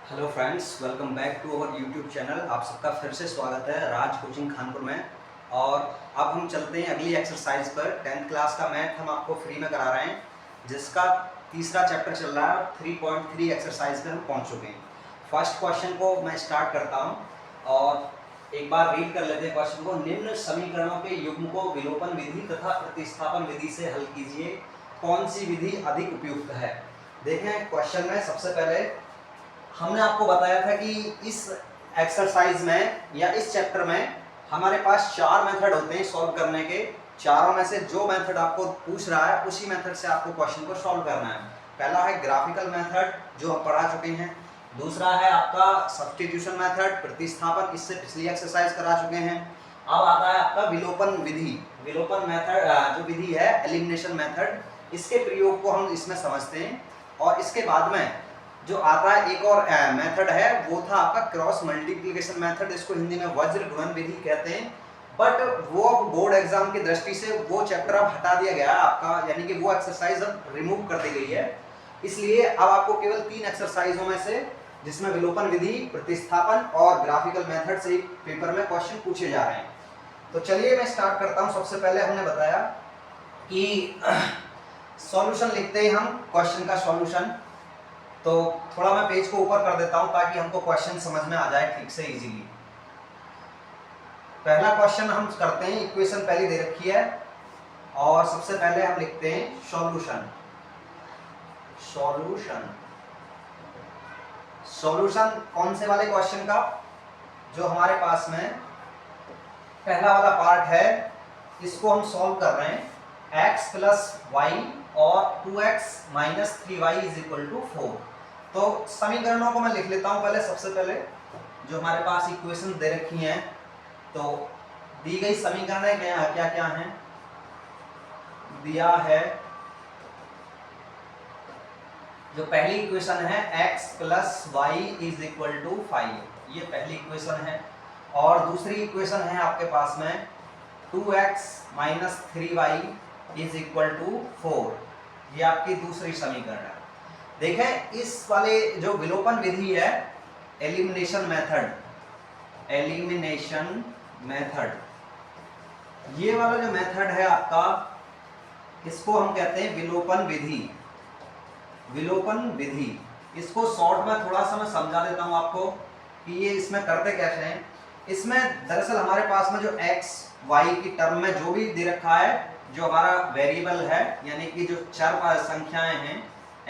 Hello friends, welcome back to our YouTube channel. आप सबका फिर से स्वागत है राज कोचिंग कानपुर में। और अब हम चलते हैं अगली एक्सरसाइज पर। 10th क्लास का मैथ हम आपको फ्री में करा रहे हैं, जिसका तीसरा चैप्टर चल रहा है। 3.3 एक्सरसाइज पे हम पहुंच चुके हैं। फर्स्ट क्वेश्चन को मैं स्टार्ट करता हूं और एक बार रीड कर लेते हैं क्वेश्चन को। निम्न समीकरणों के युग्म को विलोपन विधि तथा प्रतिस्थापन विधि से हल कीजिए, कौन सी विधि अधिक उपयुक्त है। देखें क्वेश्चन में सबसे पहले हमने आपको बताया था कि इस एक्सरसाइज में या इस चैप्टर में हमारे पास 4 मेथड होते हैं सॉल्व करने के। चारों में से जो मेथड आपको पूछ रहा है उसी मेथड से आपको क्वेश्चन को सॉल्व करना है। पहला है ग्राफिकल मेथड, जो हम पढ़ा चुके हैं। दूसरा है आपका सब्स्टिट्यूशन मेथड, प्रतिस्थापन, इससे पिछली एक्सरसाइज करा चुके हैं। अब आता है आपका विलोपन विधि। विलोपन मेथड जो विधि है, एलिमिनेशन मेथड, इसके प्रयोग को हम इसमें समझते हैं। और इसके बाद में जो आता है एक और मेथड है, वो था आपका क्रॉस मल्टीप्लिकेशन मेथड। इसको हिंदी में वज्र गुणन विधि कहते हैं। बट वो बोर्ड एग्जाम की दृष्टि से वो चैप्टर अब हटा दिया गया है आपका, यानी कि वो एक्सरसाइज अब रिमूव कर दी गई है। इसलिए अब आपको केवल 3 एक्सरसाइजों में से, जिसमें विलोपन विधि, प्रतिस्थापन और ग्राफिकल मेथड से पेपर में क्वेश्चन पूछे जा रहे हैं। तो चलिए मैं स्टार्ट करता हूँ। सबसे पहले हमने बताया कि सॉल्यूशन लिखते हैं हम क्वेश्चन का सॉल्यूशन। तो थोड़ा मैं पेज को ऊपर कर देता हूं ताकि हमको क्वेश्चन समझ में आ जाए ठीक से, इजीली। पहला क्वेश्चन हम करते हैं। इक्वेशन पहले दे रखी है और सबसे पहले हम लिखते हैं सॉल्यूशन। सॉल्यूशन सॉल्यूशन कौन से वाले क्वेश्चन का? जो हमारे पास में पहला वाला पार्ट है, इसको हम सॉल्व कर रहे हैं। x प्लस वाई और 2x minus 3y is equal to 4। तो समीकरणों को मैं लिख लेता हूं पहले। सबसे पहले जो हमारे पास इक्वेशन दे रखी हैं, तो दी गई समीकरण क्या क्या हैं? दिया है जो पहली इक्वेशन है x plus y is equal to 5, ये पहली इक्वेशन है। और दूसरी इक्वेशन है आपके पास में 2x minus 3y is equal to 4, ये आपकी दूसरी समीकरण है। देखें इस वाले जो विलोपन विधि है, एलिमिनेशन मेथड, एलिमिनेशन मेथड, ये वाला जो मेथड है आपका, इसको हम कहते हैं विलोपन विधि। विलोपन विधि, इसको शॉर्ट में थोड़ा सा मैं समझा देता हूं आपको कि ये इसमें करते कैसे हैं। इसमें दरअसल हमारे पास में जो x y की टर्म में जो भी दे रखा है, जो हमारा वेरिएबल है, यानी कि जो चर संख्याएं हैं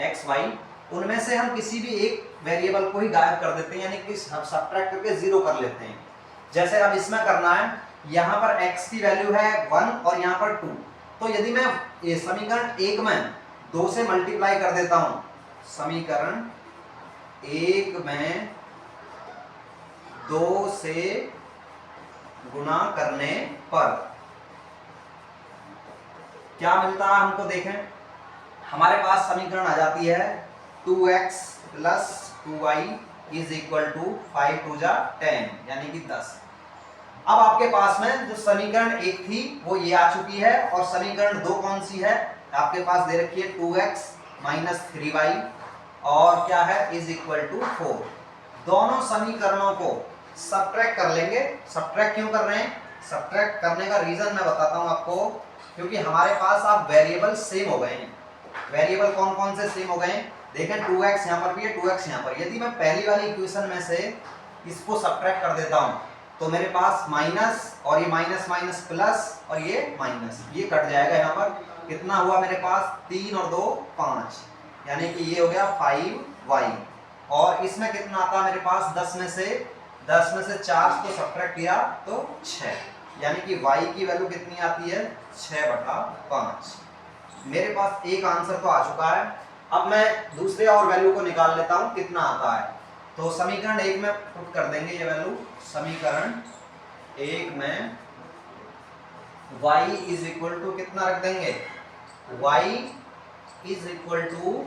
x y, उनमें से हम किसी भी एक वेरिएबल को ही गायब कर देते हैं, यानी कि सब्ट्रैक्ट करके 0 कर लेते हैं। जैसे अब इसमें करना है, यहाँ पर x की वैल्यू है 1 और यहाँ पर 2। तो यदि मैं ये समीकरण 1 में 2 से मल्टीप्लाई कर देता हूं, समीकरण 1 में 2 से गुणा करने पर क्या मिलता है हमको? देखें हमारे पास समीकरण आ जाती है 2x plus 2y is equal to 5 to जा 10, यानी कि 10। अब आपके पास में जो समीकरण 1 थी वो ये आ चुकी है, और समीकरण 2 कौन सी है? आपके पास दे रखी है 2x माइनस 3y और क्या है, इज इक्वल टू 4। दोनों समीकरणों को सब्ट्रैक्ट कर लेंगे। सब्ट्रैक्ट क्यों कर रहे हैं? सब्ट्रैक्ट करने का रीजन मैं बताता हूं आपको, क्योंकि हमारे पास अब वेरिएबल सेम हो गए हैं। वेरिएबल कौन कौन से सेम हो गए हैं? देखें 2x यहाँ पर भी है, 2x यहाँ पर। यदि मैं पहली वाली इक्वेशन में से इसको सब्ट्रैक्ट कर देता हूं, तो मेरे पास माइनस, और ये माइनस माइनस प्लस, और ये माइनस, ये कट जाएगा। यहाँ पर कितना हुआ मेरे पास? 3 और 2 5, यानी कि ये हो गया 5y। और इसमें कितना आता मेरे पास? 10 में से 4 को सब्ट्रैक्ट किया तो 6, यानी कि y की वैल्यू कितनी आती है? 6/5। मेरे पास एक आंसर तो आ चुका है। अब मैं दूसरे और वैल्यू को निकाल लेता हूं कितना आता है। तो समीकरण 1 में पुट कर देंगे ये वैल्यू। समीकरण 1 में y इज इक्वल टू कितना रख देंगे? y इज इक्वल टू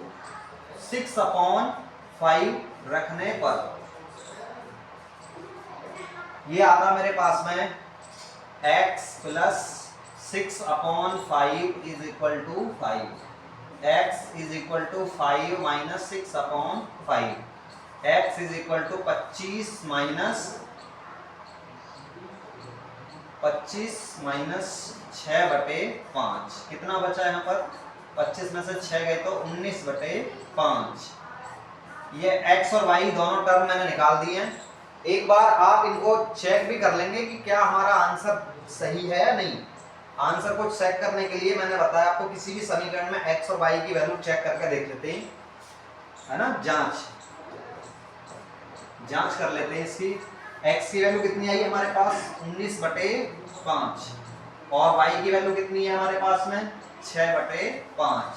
6/5 रखने पर ये आता मेरे पास में x plus 6/5 is equal to 5। x is equal to 5 minus 6/5। x is equal to 25 minus 6/5। कितना बचा यहाँ पर? 25 में से 6 गए तो 19/5। ये x और y दोनों टर्म मैंने निकाल दिए हैं। एक बार आप इनको चेक भी कर लेंगे कि क्या हमारा आंसर सही है या नहीं। आंसर को चेक करने के लिए मैंने बताया आपको, किसी भी समीकरण में x और y की वैल्यू चेक करके देख लेते हैं, है ना। जांच कर लेते हैं इसकी। x की वैल्यू कितनी आई हमारे पास? 19/5। और y की वैल्यू कितनी है हमारे पास में? 6/5।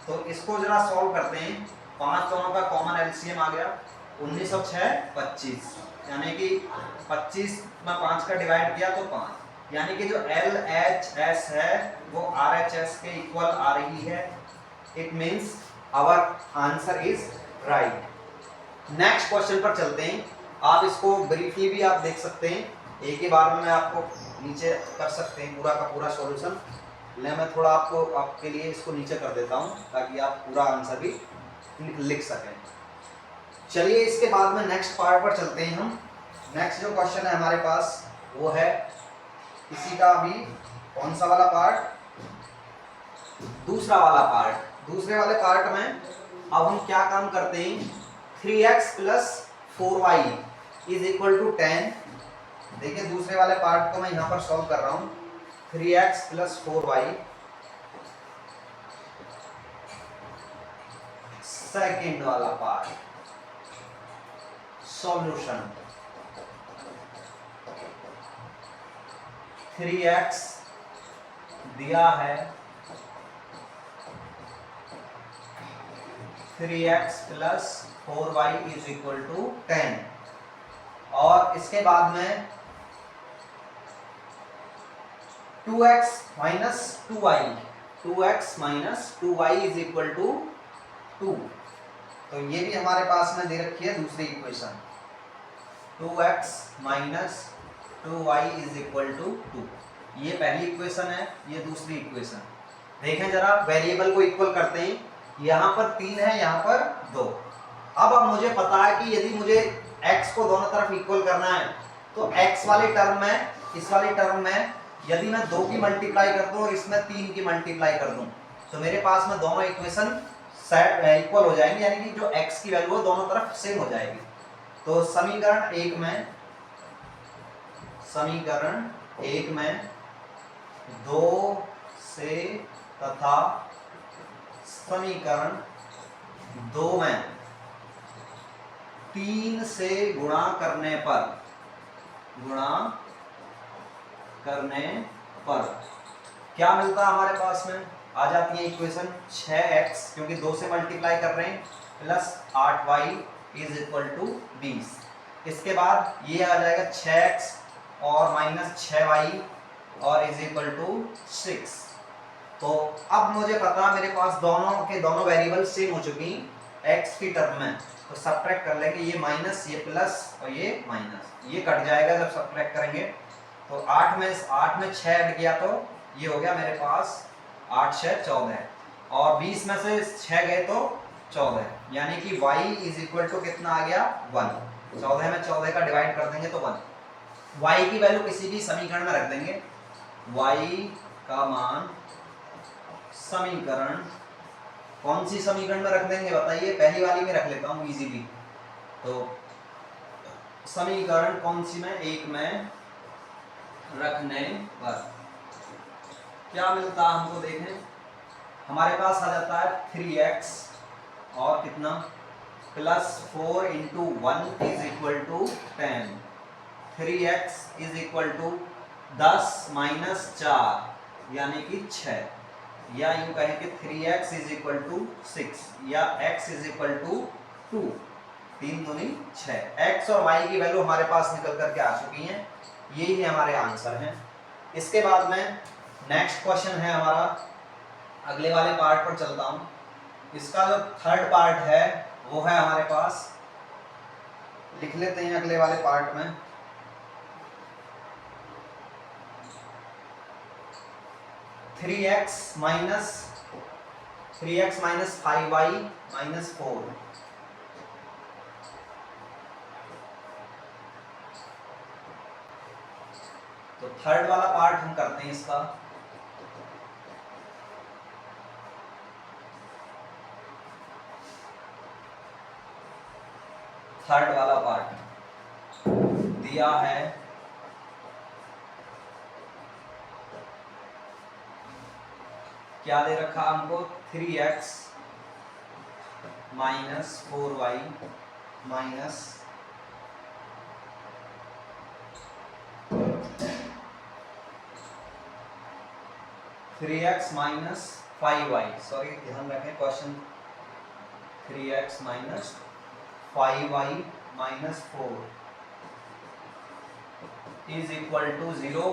तो इसको जरा सॉल्व करते हैं। 5 दोनों का कॉमन एलसीएम आ गया, 19 और 6 25, यानी कि 25 में 5 का डिवाइड किया तो 5, यानी कि जो LHS है वो RHS के इक्वल आ रही है। It means our answer is right. Next question पर चलते हैं। आप इसको ब्रीफली भी आप देख सकते हैं, एक ही बार में मैं आपको नीचे कर सकते हैं पूरा का पूरा सॉल्यूशन। मैं थोड़ा आपके लिए इसको नीचे कर देता हूं ताकि आप पूरा आंसर भी लिख सकें। चलिए इसके बाद में नेक्स्ट पार्ट पर चलते हैं हम। नेक्स्ट जो क्वेश्चन है हमारे पास वो है इसी का भी कौन सा वाला पार्ट? दूसरा वाला पार्ट। दूसरे वाले पार्ट में अब हम क्या काम करते हैं? 3x plus 4y is equal to 10। देखिए दूसरे वाले पार्ट को मैं यहाँ पर सॉल्व कर रहा हूँ। 3x प्लस 4y, सेकेंड वाला पार्ट सॉल्यूशन। 3x दिया है, 3x plus 4y is equal to 10, और इसके बाद में 2x minus 2y, 2x minus 2y is equal to 2। तो ये भी हमारे पास में दे रखी है दूसरी equation, 2x minus 2y is equal to 2। ये पहली इक्वेशन है, ये दूसरी इक्वेशन। देखें जरा, वेरिएबल को इक्वल करते हैं। यहाँ पर 3 है, यहाँ पर 2। अब मुझे पता है कि यदि मुझे x को दोनों तरफ इक्वल करना है तो x वाले टर्म में, इस वाले टर्म में यदि मैं 2 की मल्टीप्लाई कर दूं और इसमें 3 की मल्टीप्लाई कर दूं तो मेरे पास में दोनों इक्वेशन इक्वल हो जाएंगे, यानी कि जो x की वैल्यू है दोनों तरफ सेम हो जाएगी। तो समीकरण एक में 2 से तथा समीकरण 2 में 3 से गुणा करने पर क्या मिलता है हमारे पास में? आ जाती है इक्वेशन 6x, क्योंकि 2 से मल्टीप्लाई कर रहे हैं, plus 8y is equal to 20। इसके बाद ये आ जाएगा 6x और माइनस 6y और इज इक्वल टू 6। तो अब मुझे पता, मेरे पास दोनों के दोनों वेरिएबल सेम हो चुकी x की टर्म में। तो सब्ट्रैक्ट कर लेंगे, ये माइनस, ये प्लस और ये माइनस, ये कट जाएगा जब सब्ट्रैक्ट करेंगे। तो 8 में 6 ऐड किया तो ये हो गया मेरे पास 8 6 14, और 20 में से 6 गए तो 14, यानी कि y इज इक्वल टू कितना आ गया? 1। 14 में 14 का डिवाइड कर देंगे तो 1। y की वैल्यू किसी भी समीकरण में रख देंगे। y का मान समीकरण, कौन सी समीकरण में रख देंगे बताइए? पहली वाली में रख लेता हूँ इजीली। तो समीकरण कौन सी में? 1 में रखने पर क्या मिलता है हमको? देखें, हमारे पास आ जाता है 3x और कितना plus 4 into 1 is equal to 10। 3x is equal to 10 minus 4 यानी कि 6, या यूं कहें कि 3x इज इक्वल टू 6 या x इज इक्वल टू 2। 3 दूनी 6। x और y की वैल्यू हमारे पास निकल करके आ चुकी हैं, यही हमारे आंसर हैं। इसके बाद में नेक्स्ट क्वेश्चन है हमारा, अगले वाले पार्ट पर चलता हूं। इसका जो थर्ड पार्ट है वो है हमारे पास, लिख लेते हैं अगले वाले पार्ट में। Three x minus 5y minus 4 third वाला पार्ट हम करते हैं इसका। थर्ड वाला पार्ट दिया है क्या दे रखा हमको, 3x minus 4y minus 3x minus 5y, sorry ध्यान रखें question, 3x minus 5y minus 4 is equal to 0।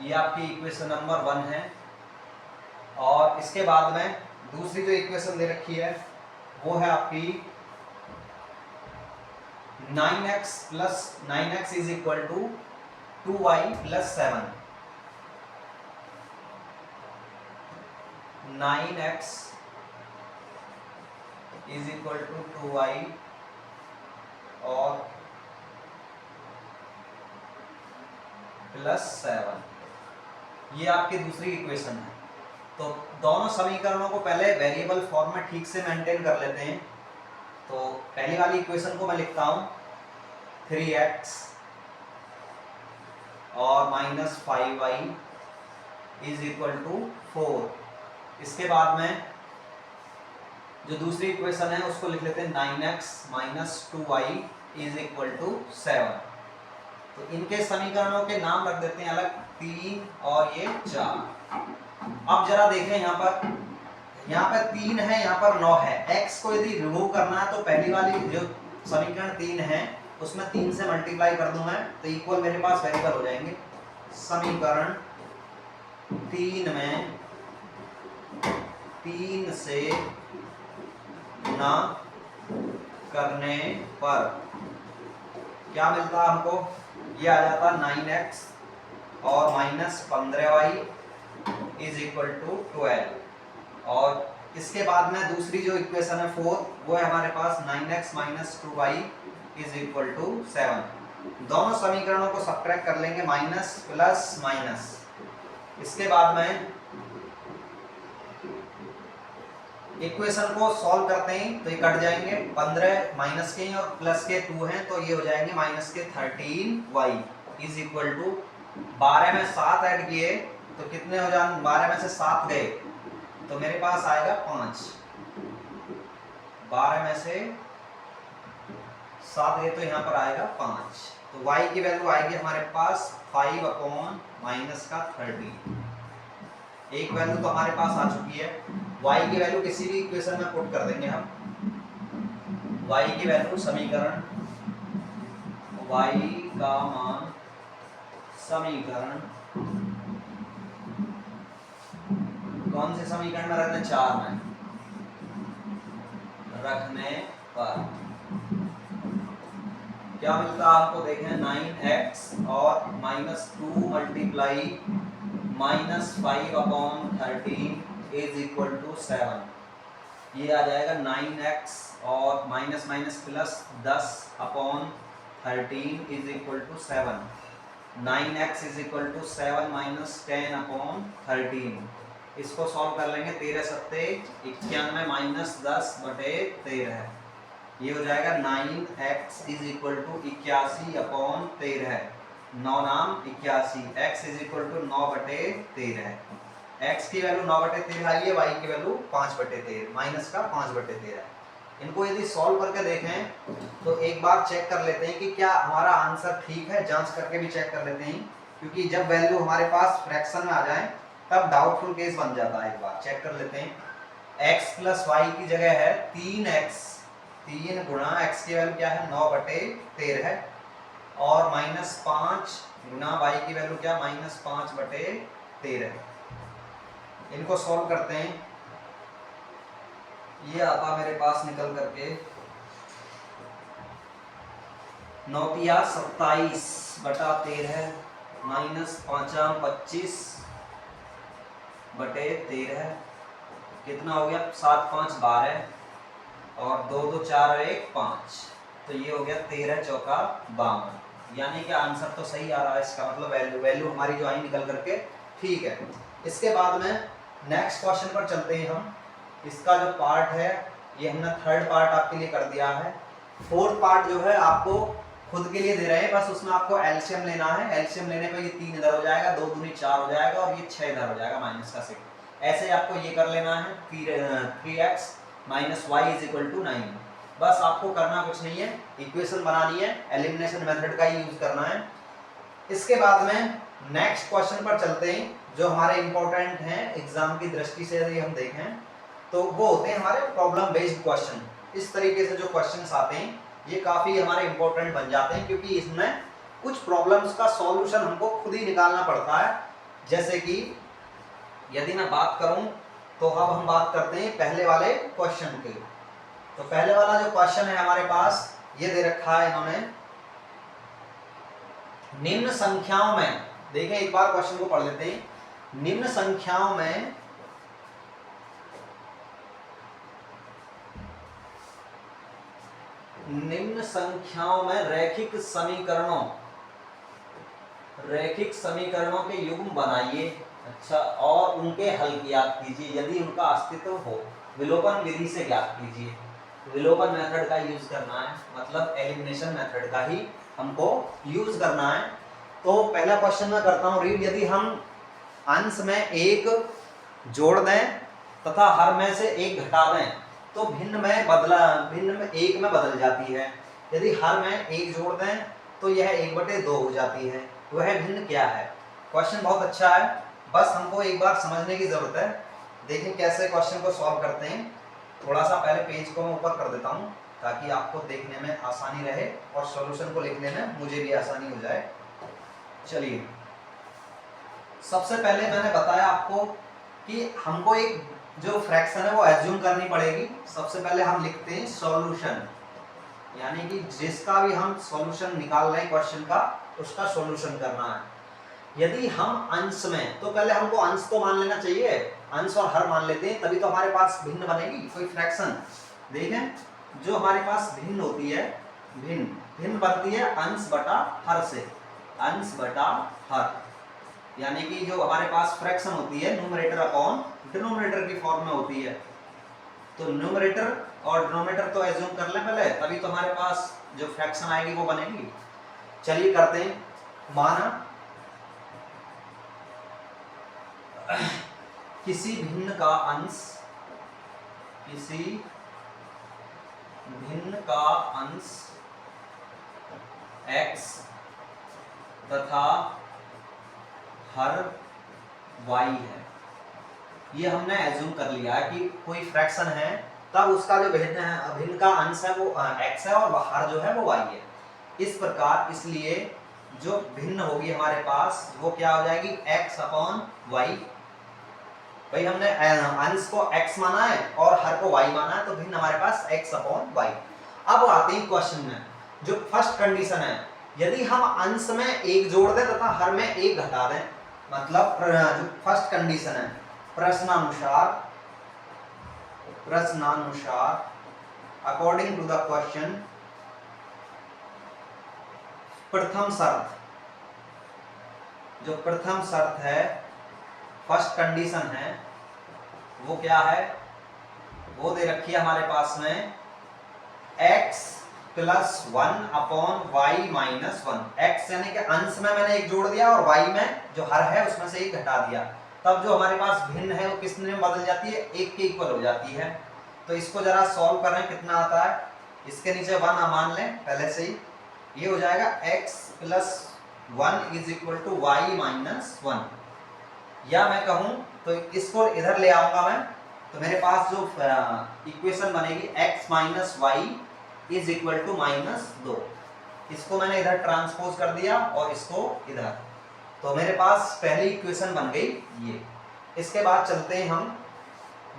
ये आपकी इक्वेशन नंबर 1 है। और इसके बाद में दूसरी जो इक्वेशन दे रखी है वो है आपकी 9x plus 9x is equal to 2y plus 7। 9x is equal to 2y और प्लस 7, ये आपकी दूसरी इक्वेशन है। तो दोनों समीकरणों को पहले वेरिएबल फॉर्म में ठीक से मेंटेन कर लेते हैं। तो पहली वाली इक्वेशन को मैं लिखता हूं 3x और minus 5y is equal to 4। इसके बाद में जो दूसरी इक्वेशन है उसको लिख लेते हैं 9x minus 2y is equal to 7। तो इनके समीकरणों के नाम रख देते हैं अलग, 3 और ये 4। अब जरा देखें यहाँ पर 3 है, यहाँ पर 9 है। x को यदि रिमूव करना है तो पहली वाली जो समीकरण 3 है उसमें 3 से मल्टीप्लाई कर दूं मैं, तो इक्वल मेरे पास वेरिएबल हो जाएंगे। समीकरण 3 में 3 से गुणा करने पर क्या मिलता हमको, ये आ जाता 9x और minus 15y is equal to 12। और इसके बाद में दूसरी जो इक्वेशन है 4 वो है हमारे पास 9x minus 2y is equal to 7। दोनों समीकरणों को सब्ट्रैक्ट कर लेंगे, माइनस प्लस माइनस। इसके बाद में इक्वेशन को सॉल्व करते हैं तो ये कट जाएंगे, 15 माइनस के और प्लस के 2 हैं तो ये हो जाएंगे माइनस के 13y इज इक्वल टू 12 में 7 ऐड किए तो कितने हो जाएंगे, 12 में से 7 गए तो मेरे पास आएगा 5। 12 में से 7 गए तो यहाँ पर आएगा 5। तो y की वैल्यू आएगी हमारे पास 5 अपॉन माइनस का 13। एक वैल्यू तो हमारे पास आ चुकी है। y की वैल्यू किसी भी इक्वेशन में पुट कर देंगे हम। y की वैल्यू समीकरण y का मान समीकरण कौन से समीकरण में रखने, 4 में रखने पर क्या मिलता है आपको, देखें 9x और minus 2 multiply minus 5 upon 13 is equal to 7। ये आ जाएगा 9x और minus minus plus 10 upon 13 is equal to 7। 9x is equal to 7 minus 10 upon 13। इसको सॉल्व कर लेंगे, 13 सत्ते 91 माइनस 10 बटे 13, ये हो जाएगा 9x is equal to 81 upon 13। 9 नाम 81, x इज इक्वल टू 9 बटे 13। x की वैल्यू 9 बटे 13 आई है, y की वैल्यू 5 बटे 13, माइनस का 5 बटे 13। इनको यदि सॉल्व करके देखें तो एक बार चेक कर लेते हैं कि क्या हमारा आंसर ठीक है, जांच करके भी चेक कर लेते हैं, क्योंकि जब वैल्यू हमारे पास फ्रैक्शन में आ जाए तब डाउटफुल केस बन जाता है। एक बार चेक कर लेते हैं। x प्लस वाई की जगह है 3x, 3 गुणा x की वैल्यू क्या है 9 बटे 13 है, और माइनस 5 गुणा y की वैल्यू क्या माइनस 5 बटे 13। इनको सॉल्व करते हैं, ये आता मेरे पास निकल करके 9 तिया 27 बटा 13 माइनस 5 25 बटे 13, कितना हो गया 7 5 12 और 2 2 4 1 5, तो ये हो गया 13 चौका 52। यानी कि आंसर तो सही आ रहा है, इसका मतलब वैल्यू हमारी जो आई निकल करके ठीक है। इसके बाद में नेक्स्ट क्वेश्चन पर चलते हैं हम। इसका जो पार्ट है ये हमने थर्ड पार्ट आपके लिए कर दिया है। फोर्थ पार्ट जो है आपको खुद के लिए दे रहे हैं, बस उसमें आपको एलसीएम लेना है। एलसीएम लेने पर ये 3 इधर हो जाएगा, 2 दूनी 4 हो जाएगा और ये 6 इधर हो जाएगा माइनस का 6। ऐसे आपको ये कर लेना है 3x minus y is equal to 9। बस आपको करना कुछ नहीं है, इक्वेशन बनानी है, एलिमिनेशन मेथड का ही यूज करना है। इसके बाद में नेक्स्ट क्वेश्चन पर चलते हैं जो हमारे इंपॉर्टेंट हैं एग्जाम की दृष्टि से। यदि हम देखें तो वो होते हैं हमारे प्रॉब्लम बेस्ड क्वेश्चन। इस तरीके से जो क्वेश्चंस आते हैं ये काफी हमारे इंपॉर्टेंट बन जाते हैं, क्योंकि इसमें कुछ प्रॉब्लम्स का सॉल्यूशन हमको खुद ही निकालना पड़ता है। जैसे कि यदि मैं बात करूं तो अब हम बात करते हैं पहले वाले क्वेश्चन के। तो पहले वाला जो क्वेश्चन है हमारे पास ये दे रखा है इन्होंने, निम्न संख्याओं में, देखें एक बार क्वेश्चन को पढ़ लेते हैं। निम्न संख्याओं में रैखिक समीकरणों के युग्म बनाइए, अच्छा, और उनके हल ज्ञात कीजिए यदि उनका अस्तित्व हो। विलोपन विधि से ज्ञात कीजिए। विलोपन मेथड का यूज करना है, मतलब एलिमिनेशन मेथड का ही हमको यूज करना है। तो पहला क्वेश्चन मैं करता हूं रीड। यदि हम अंश में एक जोड़ दें तथा हर में से एक घटा दें तो भिन्न में एक में बदल जाती है। यदि हर में एक जोड़ दें तो यह 1/2 हो जाती है। वह भिन्न क्या है? क्वेश्चन बहुत अच्छा है, बस हमको एक बार समझने की जरूरत है। देखिए कैसे क्वेश्चन को सॉल्व करते हैं। थोड़ा सा पहले पेज को मैं ऊपर कर देता हूं ताकि आपको देखने में आसानी रहे और सॉल्यूशन को लिखने में मुझे भी आसानी हो जाए। चलिए, सबसे पहले मैंने बताया आपको कि हमको एक जो फ्रैक्शन है वो एज्यूम करनी पड़ेगी। सबसे पहले हम लिखते हैं सॉल्यूशन, यानी कि जिसका भी हम सॉल्यूशन निकाल रहे हैं क्वेश्चन का उसका सॉल्यूशन करना है। यदि हम अंश में, तो पहले हमको अंश तो मान लेना चाहिए, अंश और हर मान लेते हैं तभी तो हमारे पास भिन्न बनेगी कोई फ्रैक्शन। देखें जो हमारे पास भिन्न होती है, भिन्न बनती है अंश बटा हर से, अंश बटा हर, यानी कि जो हमारे पास फ्रैक्शन होती है न्यूमरेटर अपॉन डिनोमिनेटर की फॉर्म में होती है। तो न्यूमरेटर और डिनोमिनेटर तो एज्यूम कर लें पहले, तभी तो हमारे पास जो फ्रैक्शन आएगी वो बनेगी। चलिए करते हैं। माना किसी भिन्न का अंश x तथा हर y है। ये हमने एज्यूम कर लिया है कि कोई फ्रैक्शन है, तब उसका जो भिन्न का अंश है वो x है और हर जो है वो y है। इस प्रकार इसलिए जो भिन्न होगी हमारे पास वो क्या हो जाएगी, x अपॉन y। भाई हमने अंश को x माना है और हर को y माना है, तो भिन्न हमारे पास x अपॉन y। अब आते हैं क्वेश्चन में, जो फर्स्ट कंडीशन है, यदि हम अंश में एक जोड़ दें तथा हर में एक घटा दें, मतलब जो फर्स्ट कंडीशन है प्रश्नानुसार अकॉर्डिंग टू द क्वेश्चन, प्रथम शर्त, जो प्रथम शर्त है, फर्स्ट कंडीशन है, वो क्या है, वो दे रखी है हमारे पास में x plus 1 upon y minus 1। x यानी कि अंश में मैंने एक जोड़ दिया और y में जो हर है उसमें से एक घटा दिया, तब जो हमारे पास भिन्न है वो किसने बदल जाती है, एक के इक्वल हो जाती है। तो इसको जरा सॉल्व करें, कितना आता है, इसके नीचे 1 मान लें पहले से ही, ये हो जाएगा x plus 1 is equal to y minus 1। या मैं कहूं तो इसको इधर ले आऊंगा मैं, तो मेरे पास जो इक्वेशन बनेगी x minus y is equal to -2। इसको मैंने इधर ट्रांसपोज कर दिया और इसको इधर, तो मेरे पास पहली इक्वेशन बन गई ये। इसके बाद चलते हैं हम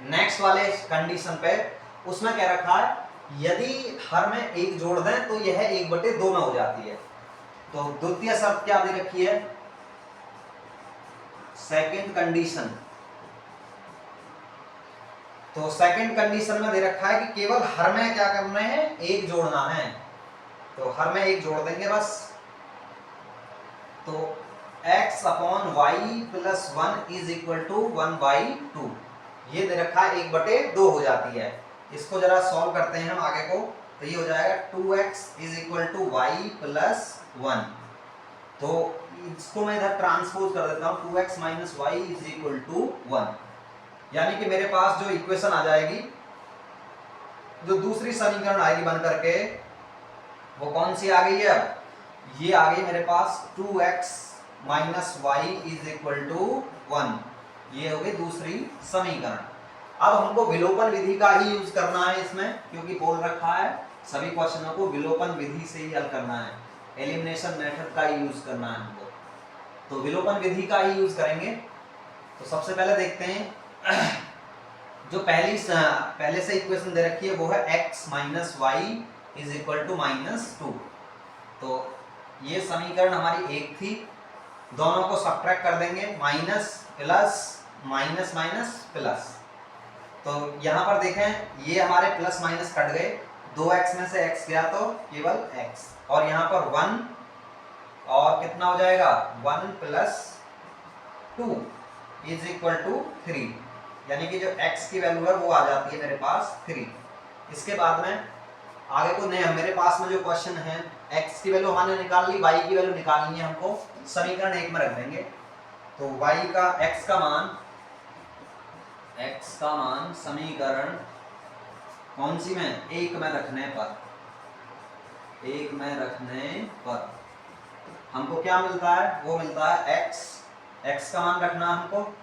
नेक्स्ट वाले कंडीशन पे। उसमें क्या रखा है, यदि हर में एक जोड़ दें तो यह 1/2 में हो जाती है। तो द्वितीय शर्त क्या दे रखी है, सेकंड कंडीशन। तो सेकंड कंडीशन में दे रखा है कि केवल हर में क्या करना है, एक जोड़ना है। तो हर में एक जोड़ देंगे बस, तो x upon y plus 1 is equal to 1/2। ये दे रखा है 1/2 हो जाती है। इसको जरा सॉल्व करते हैं हम आगे को, तो ये हो जाएगा 2x is equal to y plus 1। तो इसको मैं इधर ट्रांसपोज कर देता हूँ, 2x minus y is equal to 1। यानी कि मेरे पास जो इक्वेशन आ जाएगी, जो दूसरी समीकरण आएगी बन करके, वो कौन सी आ गई है? अब ये आ गई मेरे पास 2x minus y is equal to 1। ये हो गई दूसरी समीकरण। अब हमको विलोपन विधि का ही यूज करना है इसमें, क्योंकि बोल रखा है सभी क्वेश्चनों को विलोपन विधि से ही हल करना है, एलिमिनेशन मेथड का ही यूज करना है हमको। तो विलोपन विधि का ही यूज करेंगे। तो सबसे पहले देखते हैं जो पहले से इक्वेशन दे रखी है वो है x minus y is equal to -2। तो ये समीकरण हमारी एक थी, दोनों को सब्ट्रैक्ट कर देंगे, minus plus minus minus plus. तो यहाँ पर देखें ये हमारे प्लस माइनस कट गए, 2x में से x गया तो केवल x, और यहाँ पर 1 और कितना हो जाएगा 1 प्लस 2 इज इक्वल टू 3। यानी कि जो x की वैल्यू है वो आ जाती है मेरे पास 3। इसके बाद में आगे को नहीं, मेरे पास में जो क्वेश्चन है x की वैल्यू हमने निकाल ली, y की वैल्यू निकालनी है हमको, समीकरण 1 में रख देंगे। तो y का x का मान समीकरण कौन सी में? 1 में रखने पर हमको क्या मिलता है? वो मिलता है x का मान रखना हमको।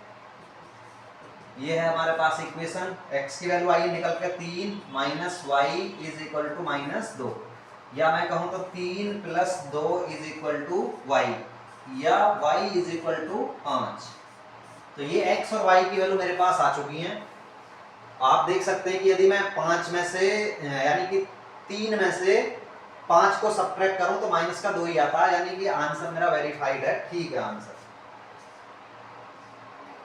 ये है हमारे पास इक्वेशन, x की वैल्यू आई निकल के 3 minus y is equal to -2, या मैं कहूँ तो 3 plus 2 is equal to y, या y इज इक्वल टू 5। तो ये x और y की वैल्यू मेरे पास आ चुकी हैं। आप देख सकते हैं कि यदि मैं 5 में से यानी कि 3 में से 5 को सब्ट्रैक्ट करूं तो माइनस का 2 ही आता है, यानी कि आंसर मेरा वेरीफाइड है, ठीक है आंसर।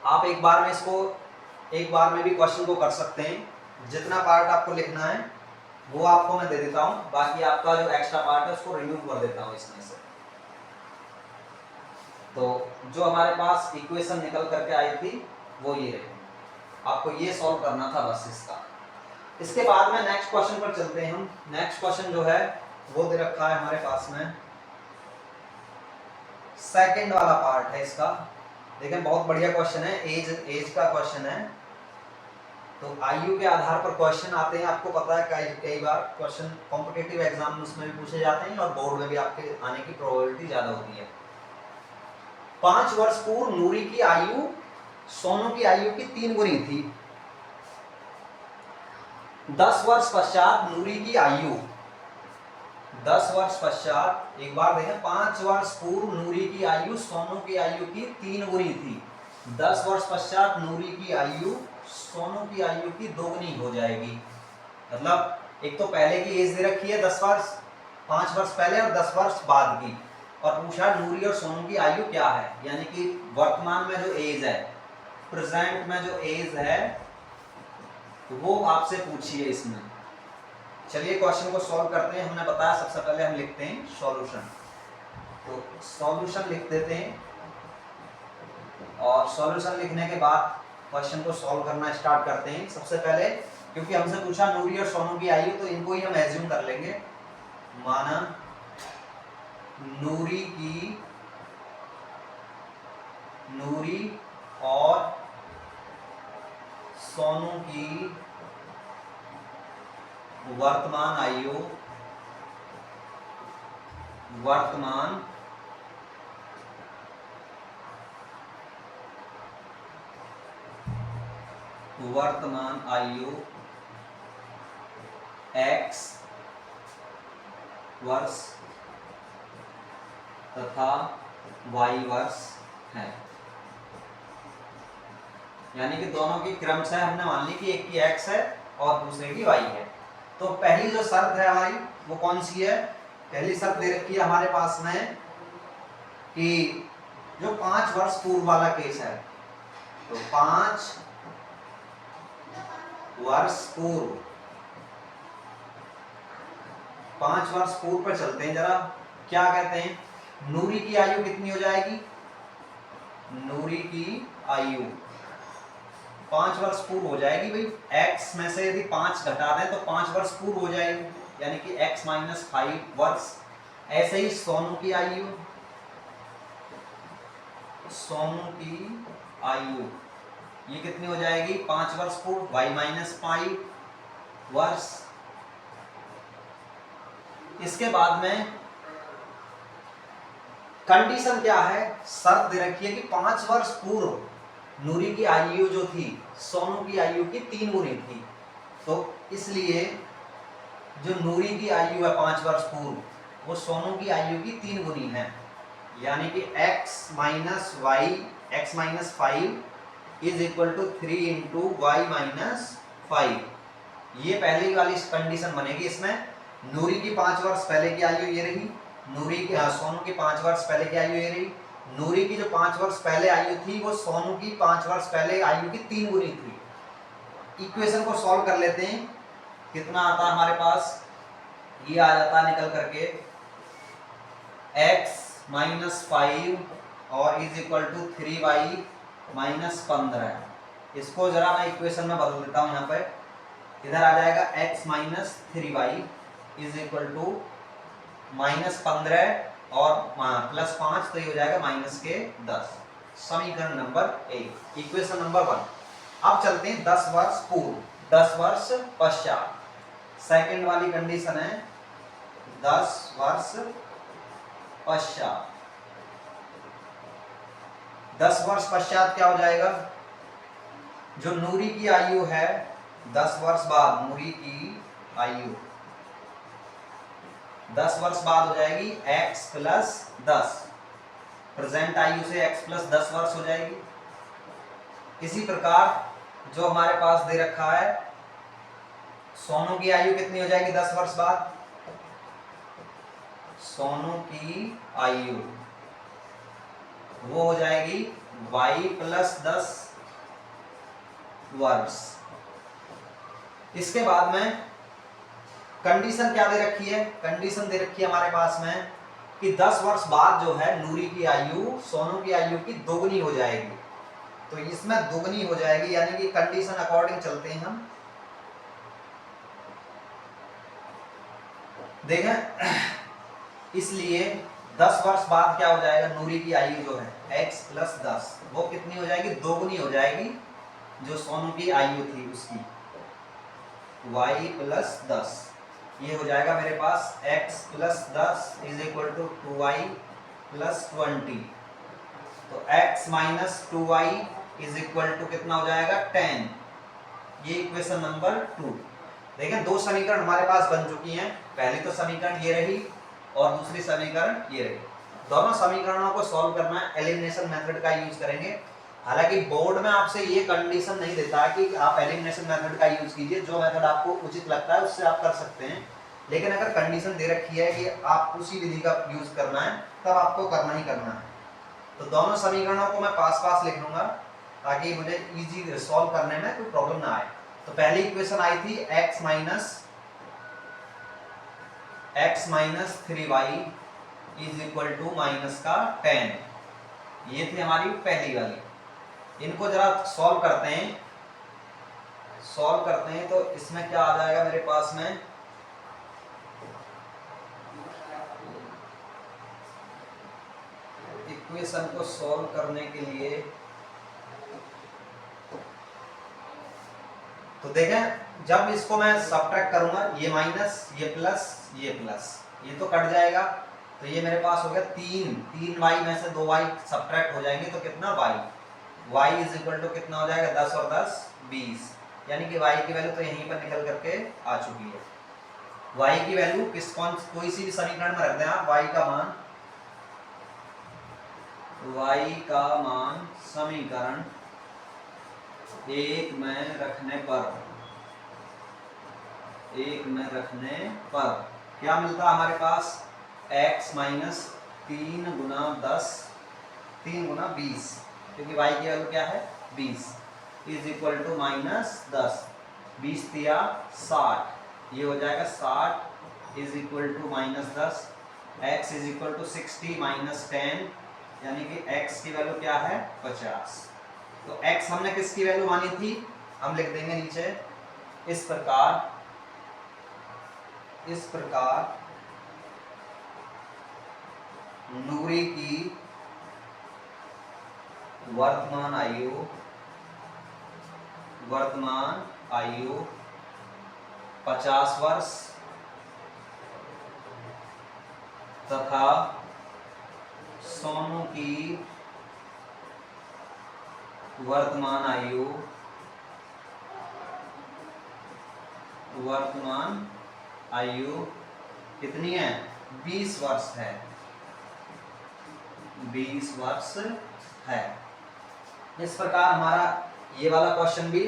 आप एक बार में भी क्वेश्चन को कर सकते हैं। जितना पार्ट आपको लिखना है वो आपको मैं दे देता हूं, बाकी आपका जो एक्स्ट्रा पार्ट है उसको रिमूव कर देता हूं इसमें से। तो जो हमारे पास इक्वेशन निकल करके आई थी वो ये रही, आपको ये सॉल्व करना था बस इसका। इसके बाद में नेक्स्ट क्वेश्चन पर चलते हैं हम। नेक्स्ट क्वेश्चन जो है वो दे रखा है हमारे पास में, सेकंड वाला पार्ट है इसका। देखें बहुत बढ़िया क्वेश्चन है, एज का क्वेश्चन है। तो आयु के आधार पर क्वेश्चन आते हैं, आपको पता है कई बार क्वेश्चन कॉम्पिटिटिव एग्जाम में उसमें भी पूछे जाते हैं और बोर्ड में भी आपके आने की प्रोबेबिलिटी ज्यादा होती है। 5 वर्ष पूर्व नूरी की आयु सोनू की आयु की 3 गुनी थी। 10 वर्ष पश्चात नूरी की आयु, 10 वर्ष पश्चात, एक बार देखें, 5 वर्ष पूर्व नूरी की आयु सोनू की आयु की 3 गुनी थी। 10 वर्ष पश्चात नूरी की आयु सोनू की आयु की 2 गुनी हो जाएगी। मतलब एक तो पहले की एज दे रखी है 10 वर्ष, 5 वर्ष पहले और 10 वर्ष बाद की, और पूछा नूरी और सोनू की आयु क्या है, यानी कि वर्तमान में जो एज है, प्रेजेंट में जो एज है वो आपसे पूछिए इसमें। चलिए क्वेश्चन को सॉल्व करते हैं। हमने बताया सबसे पहले हम लिखते हैं सॉल्यूशन, तो सॉल्यूशन लिख देते हैं, और सॉल्यूशन लिखने के बाद क्वेश्चन को सॉल्व करना स्टार्ट करते हैं। सबसे पहले क्योंकि हमसे पूछा नूरी और सोनू की आयु, तो इनको ही हम एज्यूम कर लेंगे। माना नूरी और सोनू की वर्तमान आयु x वर्ष तथा y वर्ष है। यानी कि दोनों की क्रम से हमने मान ली कि एक की x है और दूसरे की y है। तो पहली जो शर्त है हमारी वो कौन सी है? पहली शर्त दे रखी है हमारे पास में कि जो 5 वर्ष पूर्व वाला केस है, तो 5 वर्ष पूर्व पर चलते हैं जरा। क्या कहते हैं? नूरी की आयु कितनी हो जाएगी? नूरी की आयु 5 वर्ष पूर्व हो जाएगी भाई। x में से यदि 5 घटा दें तो 5 वर्ष पूर्व हो जाएगी, यानी कि x माइनस 5 वर्ष। ऐसे ही सोनू की आयु, सोनू की आयु ये कितनी हो जाएगी? 5 वर्ष पूर्व, y माइनस 5 वर्ष। इसके बाद में कंडीशन क्या है? शर्त दे रखी है कि 5 वर्ष पूर्व नूरी की आयु जो थी सोनू की आयु की 3 गुनी थी। तो इसलिए जो नूरी की आयु है 5 वर्ष पूर्व, वो सोनू की आयु की 3 गुनी है, यानी कि x minus y, x minus 5 is equal to 3 into y minus 5। ये पहली वाली कंडीशन बनेगी। इसमें नूरी की 5 वर्ष पहले की आयु ये रही, नूरी की सोनू की 5 वर्ष पहले की आयु ये रही। नूरी की जो 5 वर्ष पहले आयु थी वो सोनू की 5 वर्ष पहले आयु की 3 गुनी थी। इक्वेशन को सॉल्व कर लेते हैं। कितना आता है हमारे पास? ये आ जाता है निकल करके x माइनस 5 और is equal to 3y minus 15। इसको जरा मैं इक्वेशन में बदल देता हूँ। यहाँ पर इधर आ जाएगा x minus 3y is equal to minus 15 और प्लस 5, तो ये हो जाएगा माइनस के 10। समीकरण नंबर 1, इक्वेशन नंबर 1। अब चलते हैं 10 वर्ष पूर्व, 10 वर्ष पश्चात। सेकंड वाली कंडीशन है 10 वर्ष पश्चात। 10 वर्ष पश्चात क्या हो जाएगा? जो नूरी की आयु है 10 वर्ष बाद, नूरी की आयु 10 वर्ष बाद हो जाएगी x प्लस 10। प्रेजेंट आयु से x प्लस 10 वर्ष हो जाएगी। इसी प्रकार जो हमारे पास दे रखा है सोनू की आयु कितनी हो जाएगी 10 वर्ष बाद? सोनू की आयु वो हो जाएगी y प्लस 10 वर्ष। इसके बाद में कंडीशन क्या दे रखी है? कंडीशन दे रखी है हमारे पास में कि 10 वर्ष बाद जो है नूरी की आयु सोनू की आयु की दोगुनी हो जाएगी। तो इसमें दोगुनी हो जाएगी, यानी कि कंडीशन अकॉर्डिंग चलते हैं हम। देखें, इसलिए 10 वर्ष बाद क्या हो जाएगा? नूरी की आयु जो है x प्लस 10 वो कितनी हो जाएगी? दोगुनी हो जाएगी जो सोनू की आयु थी उसकी, y प्लस 10। ये हो जाएगा मेरे पास x plus 10 is equal to 2y plus 20। तो x minus 2y is equal to कितना हो जाएगा? 10। ये इक्वेशन नंबर 2। देखें, दो समीकरण हमारे पास बन चुकी हैं। पहली तो समीकरण ये रही और दूसरी समीकरण ये रही। दोनों समीकरणों को सॉल्व करना है, एलिमिनेशन मेथड का यूज करेंगे। हालांकि बोर्ड में आपसे ये कंडीशन नहीं देता है कि आप एलिमिनेशन मेथड का यूज कीजिए, जो मेथड आपको उचित लगता है उससे आप कर सकते हैं। लेकिन अगर कंडीशन दे रखी है कि आप उसी विधि का यूज करना है, तब आपको करना ही करना है। तो दोनों समीकरणों को मैं पास पास लिख लूंगा ताकि मुझे इजी सॉल्व करने में कोई प्रॉब्लम ना आए। तो पहली इक्वेशन आई थी x minus 3y is equal to minus का 10। ये थी हमारी पहली वाली। इनको जरा सॉल्व करते हैं तो इसमें क्या आ जाएगा मेरे पास में? इक्वेशन को सॉल्व करने के लिए तो देखें, जब इसको मैं सब्ट्रैक्ट करूंगा, ये माइनस, ये प्लस, ये तो कट जाएगा। तो ये मेरे पास हो गया 3y में से 2y सब्ट्रैक्ट हो जाएंगे तो कितना? y इज इक्वल टू कितना हो जाएगा? 10 और 10 20। यानी कि y की वैल्यू तो यहीं पर निकल करके आ चुकी है। y की वैल्यू कोई सी भी समीकरण में रख दें आप, y का मान समीकरण 1 में रखने पर क्या मिलता है हमारे पास? x माइनस 3 गुना 10, 3 गुना 20, क्योंकि y की वैल्यू क्या है? 20 इज इक्वल टू माइनस 10, 20 दिया 60। ये हो जाएगा 60 is equal to minus 10, x is equal to 60 minus 10, यानी कि x की वैल्यू क्या है 50। तो x हमने किसकी वैल्यू मानी थी, हम लिख देंगे नीचे इस प्रकार नूरी की वर्तमान आयु 50 वर्ष तथा सोनू की वर्तमान आयु कितनी है 20 वर्ष है, 20 वर्ष है। इस प्रकार हमारा ये वाला क्वेश्चन भी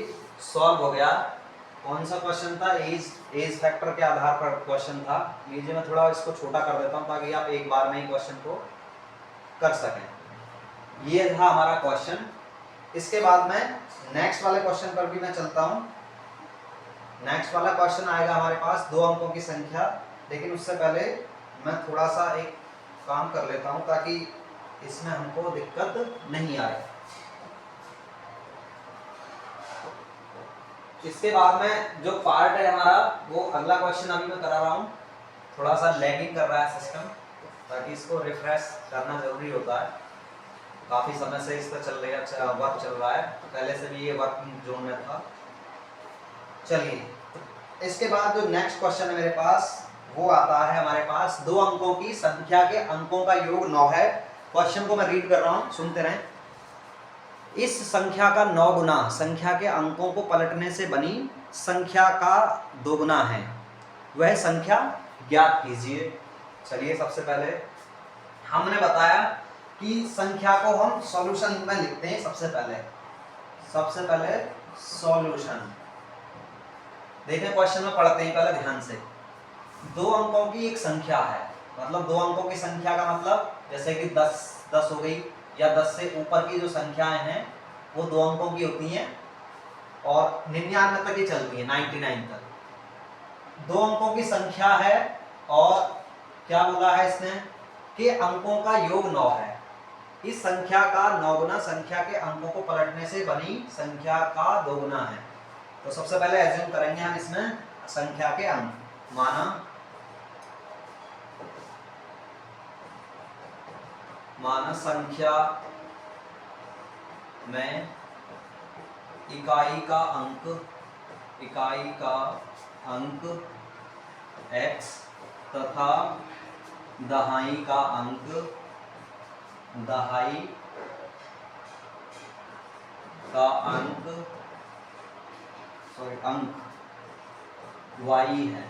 सॉल्व हो गया। कौन सा क्वेश्चन था, एज फैक्टर के आधार पर क्वेश्चन था। लीजिए मैं थोड़ा इसको छोटा कर देता हूं ताकि आप एक बार में ही क्वेश्चन को कर सकें। ये था हमारा क्वेश्चन। इसके बाद में नेक्स्ट वाले क्वेश्चन पर भी मैं चलता हूं। नेक्स्ट वाला क्वेश्चन आएगा हमारे पास 2 अंकों की संख्या, लेकिन उससे पहले मैं थोड़ा सा एक काम कर लेता हूं ताकि इसमें हमको दिक्कत नहीं आए। इसके बाद में जो पार्ट है हमारा वो अगला क्वेश्चन अभी मैं करा रहा हूँ। थोड़ा सा लैगिंग कर रहा है सिस्टम, ताकि इसको रिफ्रेश करना जरूरी होता है। काफ़ी समय से इस पर चल रही है, वर्क चल रहा है, पहले से भी ये वर्किंग जोन में था। चलिए, इसके बाद जो नेक्स्ट क्वेश्चन है मेरे पास वो आता है हमारे पास 2 अंकों की संख्या के अंकों का योग 9 है। क्वेश्चन को मैं रीड कर रहा हूँ, सुनते रहें। इस संख्या का 9 गुना संख्या के अंकों को पलटने से बनी संख्या का 2 गुना है, वह संख्या ज्ञात कीजिए। चलिए, सबसे पहले हमने बताया कि संख्या को हम सॉल्यूशन में लिखते हैं। सबसे पहले सॉल्यूशन देखें, क्वेश्चन में पढ़ते हैं पहले ध्यान से। 2 अंकों की एक संख्या है, मतलब 2 अंकों की संख्या का मतलब जैसे कि 10 हो गई, या 10 से ऊपर की जो संख्याएं हैं वो 2 अंकों की होती हैं, और 99 तक ही चलती है, 99 तक 2 अंकों की संख्या है। और क्या बोला है इसने कि अंकों का योग 9 है। इस संख्या का 9 गुना संख्या के अंकों को पलटने से बनी संख्या का 2 गुना है। तो सबसे पहले एज्यूम करेंगे हम इसमें संख्या के अंक। माना संख्या में इकाई का अंक x तथा दहाई का अंक y है।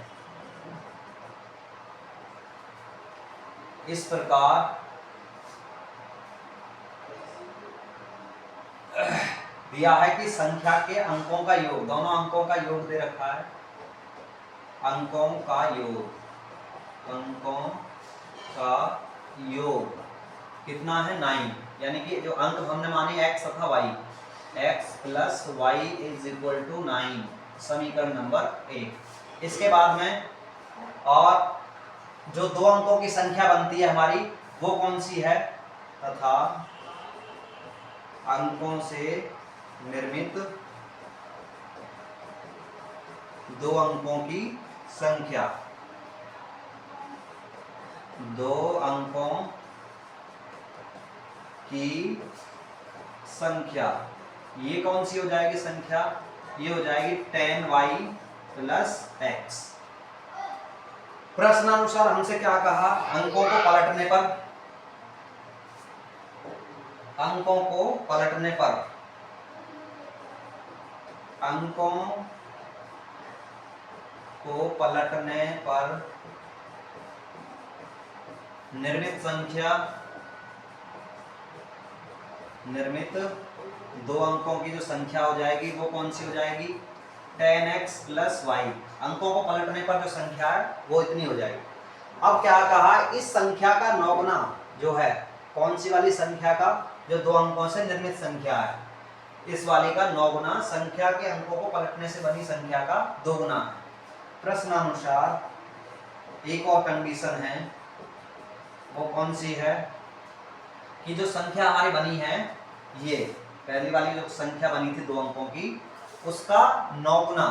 इस प्रकार दिया है कि संख्या के अंकों का योग, दोनों अंकों का योग दे रखा है। अंकों का योग कितना है 9, यानी कि जो अंक हमने माने x तथा y, x plus y is equal to 9, समीकरण नंबर 1। इसके बाद में और जो 2 अंकों की संख्या बनती है हमारी वो कौन सी है, तथा अंकों से निर्मित 2 अंकों की संख्या, 2 अंकों की संख्या, ये कौन सी हो जाएगी संख्या, ये हो जाएगी 10y प्लस x। प्रश्नानुसार हमसे क्या कहा, अंकों को पलटने पर निर्मित 2 अंकों की जो संख्या हो जाएगी वो कौन सी हो जाएगी 10x प्लस y। अंकों को पलटने पर जो संख्या है वो इतनी हो जाएगी। अब क्या कहा, इस संख्या का 9 गुना जो है, कौन सी वाली संख्या का, जो 2 अंकों से निर्मित संख्या है, इस वाली का 9 गुना संख्या के अंकों को पलटने से बनी संख्या का 2 गुना है। प्रश्नानुसार एक और कंडीशन है वो कौन सी है कि जो संख्या हमारी बनी है, ये पहली वाली जो संख्या बनी थी 2 अंकों की, उसका 9 गुना,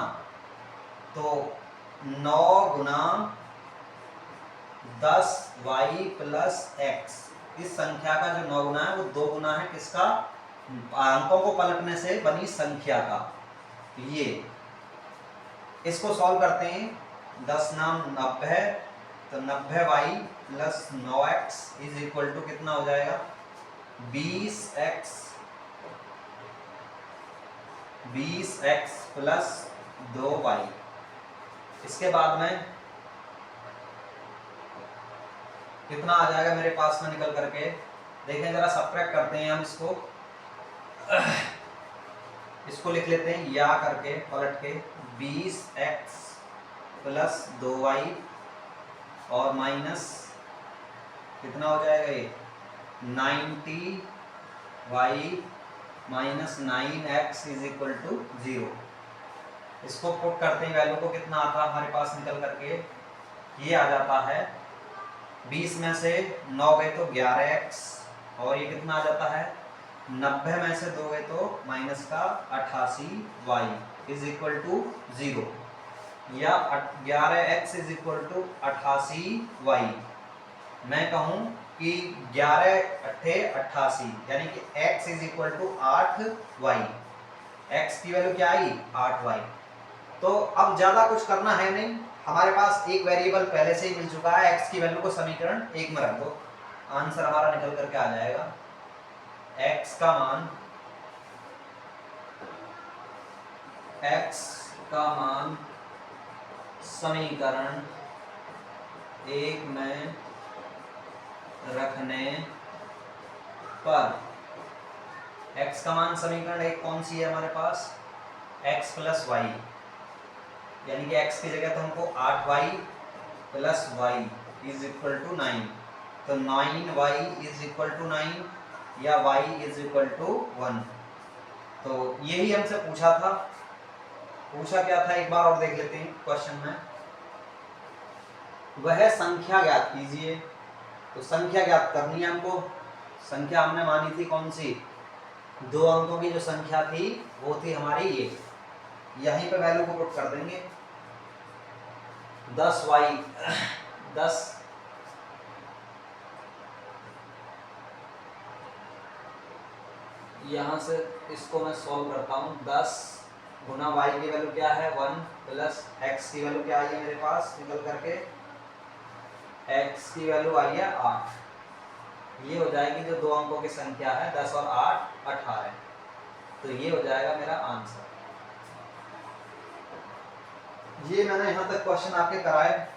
तो 9 गुना 10y प्लस x, इस संख्या का जो 9 गुना है वो 2 गुना है किसका, अंकों को पलटने से बनी संख्या का। ये इसको सॉल्व करते हैं, 10 नाम 90, तो 90y plus 9x is equal to कितना हो जाएगा, 20x प्लस 2y। इसके बाद में कितना आ जाएगा मेरे पास में निकल करके, देखें जरा सब्ट्रैक्ट करते हैं हम इसको लिख लेते हैं या करके पलट के, 20x प्लस 2y और माइनस कितना हो जाएगा ये 90y minus 9x is equal to 0। इसको पुट करते हैं, वैल्यू को कितना आता है हमारे पास निकल करके, ये आ जाता है 20 में से 9 गए तो 11x, और ये कितना आ जाता है 90 में से 2 गए तो माइनस का 88y इज इक्वल टू 0, या 11x is equal to 88y। मैं कहूँ कि 11 अट्ठे 88, यानी कि x is equal to 8y, x की वैल्यू क्या आई 8y। तो अब ज्यादा कुछ करना है नहीं, हमारे पास एक वेरिएबल पहले से ही मिल चुका है, x की वैल्यू को समीकरण 1 में रख दो, आंसर हमारा निकल करके आ जाएगा, x का मान समीकरण 1 में रखने पर, x का मान समीकरण 1 कौन सी है हमारे पास, x प्लस वाई, यानी कि x की जगह तो हमको 8y plus y is equal to 9, तो 9y इज इक्वल टू 9 या y इज इक्वल टू 1। तो यही हमसे पूछा था, पूछा क्या था एक बार और देख लेते हैं क्वेश्चन में, वह संख्या ज्ञात कीजिए। तो संख्या ज्ञात करनी है हमको, संख्या हमने मानी थी कौन सी, 2 अंकों की जो संख्या थी वो थी हमारी ये, यहीं पे वैल्यू को पुट कर देंगे, 10 यहाँ से इसको मैं सॉल्व करता हूँ, 10 गुना y की वैल्यू क्या है 1 प्लस x की वैल्यू क्या आई है मेरे पास निकल करके, x की वैल्यू आई है 8, ये हो जाएगी जो 2 अंकों की संख्या है 10 और 8 18, तो ये हो जाएगा मेरा आंसर। ये मैंने यहाँ तक क्वेश्चन आपके कराए।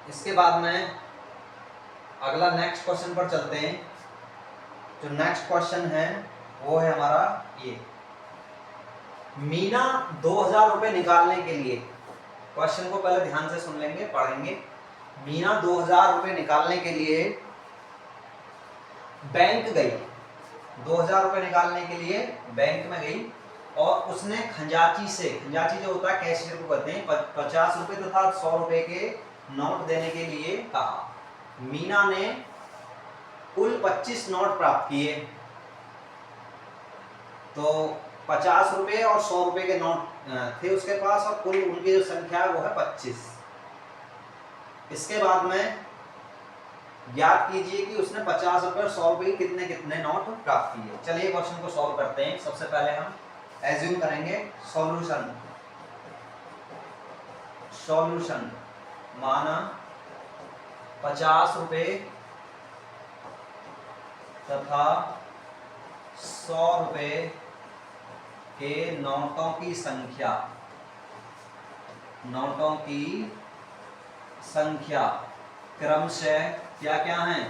इसके बाद में अगला नेक्स्ट क्वेश्चन पर चलते हैं। जो नेक्स्ट क्वेश्चन है वो है हमारा ये, मीना 2000 रुपए निकालने के लिए, क्वेश्चन को पहले ध्यान से सुन लेंगे, पढ़ेंगे। मीना 2000 रुपए निकालने के लिए बैंक गई, 2000 रुपए निकालने के लिए बैंक में गई और उसने खंजाची से, खंजाची जो होता है कैशियर को कहते हैं, 50 रुपए तथा 100 रुपए के नोट देने के लिए कहा। मीना ने कुल 25 नोट प्राप्त किए, तो 50 रुपए और 100 रुपए के नोट थे उसके पास और कुल उनकी जो संख्या है वो है 25। इसके बाद में ज्ञात कीजिए कि उसने 50 रुपए और 100 रुपए के कितने कितने नोट प्राप्त किए। चलिए क्वेश्चन को सॉल्व करते हैं। सबसे पहले हम एज्यूम करेंगे सॉल्यूशन, सॉल्यूशन माना 50 रुपए तथा 100 रुपए के नोटों की संख्या, नोटों की संख्या क्रमशः क्या क्या है,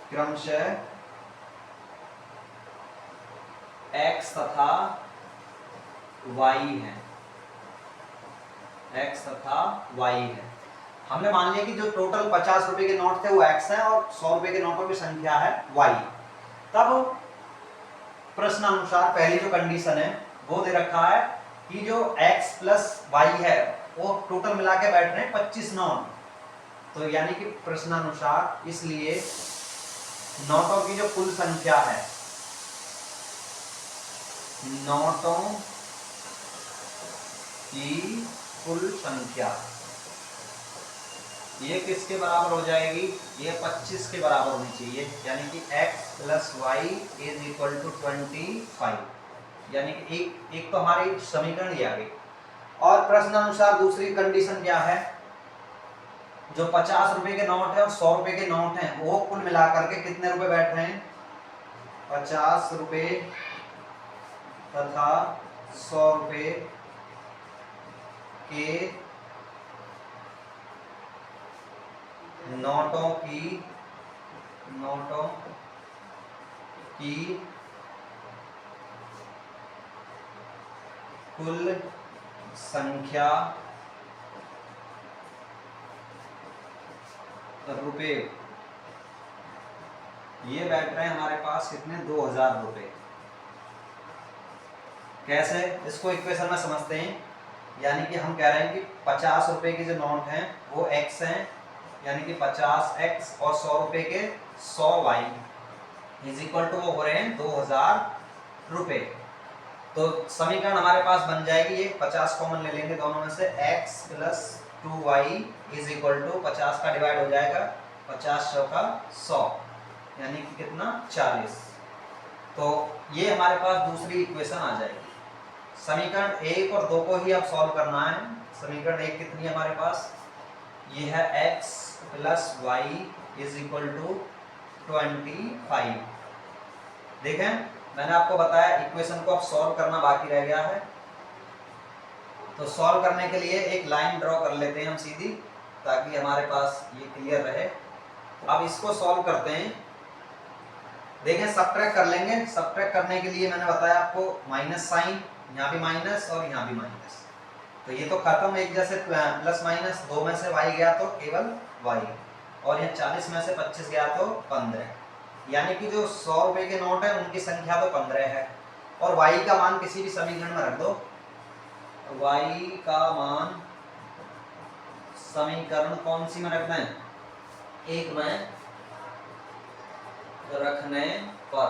क्रमशः x तथा y है, x तथा y है। हमने मान लिया कि जो टोटल 50 रुपए के नोट थे वो x है और 100 रुपए के नोटों की संख्या है y। तब प्रश्न अनुसार पहली जो कंडीशन है वो दे रखा है कि जो x प्लस y है वो टोटल मिला के बैठ रहे हैं 25 नोट, तो यानी कि प्रश्नानुसार, इसलिए नोटों की जो कुल संख्या है, नोटों की कुल संख्या ये किसके बराबर हो जाएगी, ये 25 के बराबर होनी चाहिए, यानी कि x plus y is equal to 25, यानी कि एक तो हमारी समीकरण ये आ गई। और प्रश्नानुसार दूसरी कंडीशन क्या है, जो 50 रुपए के नोट है और 100 रुपए के नोट हैं वो कुल मिलाकर के कितने रुपए बैठ रहे हैं, 50 रुपए तथा 100 रुपए के नोटों की कुल संख्या रुपए ये बैठ रहे हैं हमारे पास कितने, 2000 रुपए। कैसे, इसको इक्वेशन में समझते हैं। यानी कि हम कह रहे हैं कि 50 रुपए के जो नोट हैं वो x हैं, यानी कि 50x, और 100 रुपए के 100y इज इक्वल टू वो हो रहे हैं 2000 रुपए। तो समीकरण हमारे पास बन जाएगी, ये 50 कॉमन ले लेंगे दोनों में से, x plus 2y is equal to 50 का डिवाइड हो जाएगा 50 का 100, यानी कि कितना, 40। तो ये हमारे पास दूसरी इक्वेशन आ जाएगी। समीकरण 1 और 2 को ही अब सॉल्व करना है। समीकरण 1 कितनी है हमारे पास, ये है x plus y is equal to 25। देखें, मैंने आपको बताया इक्वेशन को अब सॉल्व करना बाकी रह गया है। तो सॉल्व करने के लिए एक लाइन ड्रॉ कर लेते हैं हम सीधी, ताकि हमारे पास ये क्लियर रहे। अब इसको सॉल्व करते हैं। देखें, सबट्रैक्ट कर लेंगे। सबट्रैक्ट करने के लिए मैंने बताया आपको माइनस साइन, यहाँ भी माइनस और यहाँ भी माइनस, तो ये तो खत्म, एक जैसे प्लस माइनस, 2 में से y गया तो केवल y, और ये 40 में से 25 गया तो 15, यानी कि जो 100 रुपए के नोट है उनकी संख्या तो 15 है। और y का मान किसी भी समीकरण में रख दो, y का मान समीकरण कौन सी में रखना है, 1 में रखने पर,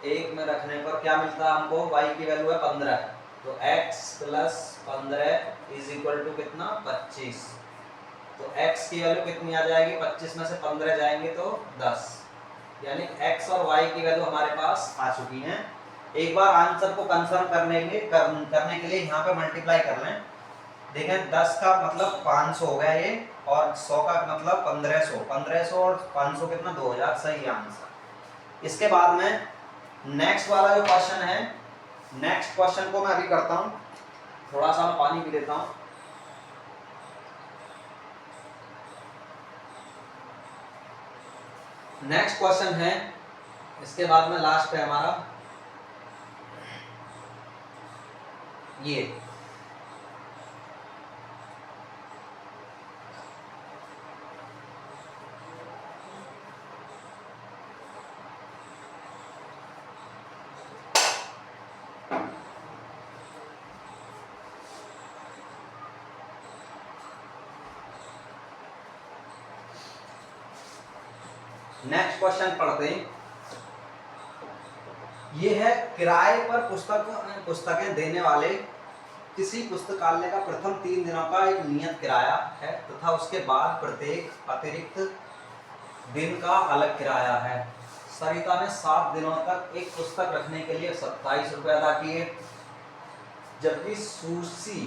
1 में रखने पर क्या मिलता है हमको, y की वैल्यू है 15, तो x plus 15 is equal to कितना, 25। तो x की वैल्यू कितनी आ जाएगी, 25 में से 15 जाएंगे तो 10, यानी x और y की वैल्यू हमारे पास आ चुकी हैं। एक बार आंसर को कंफर्म करने के लिए यहाँ पे मल्टीप्लाई कर लें। देखें, 10 का मतलब 500 हो गया ये, और 100 का मतलब 1500 और 500 कितना, 2000, सही आंसर। इसके बाद में नेक्स्ट वाला जो क्वेश्चन है, नेक्स्ट क्वेश्चन को मैं अभी करता हूं, थोड़ा सा मैं पानी पी लेता हूं। नेक्स्ट क्वेश्चन है, इसके बाद में लास्ट है हमारा ये, नेक्स्ट क्वेश्चन पढ़ते हैं। ये है, किराए पर पुस्तकें देने वाले किसी पुस्तकालय का प्रथम 3 दिनों का एक नियत किराया है तथा उसके बाद प्रत्येक अतिरिक्त दिन का अलग किराया है। सरिता ने 7 दिनों तक एक पुस्तक रखने के लिए 27 रुपये अदा किए, जबकि सुशी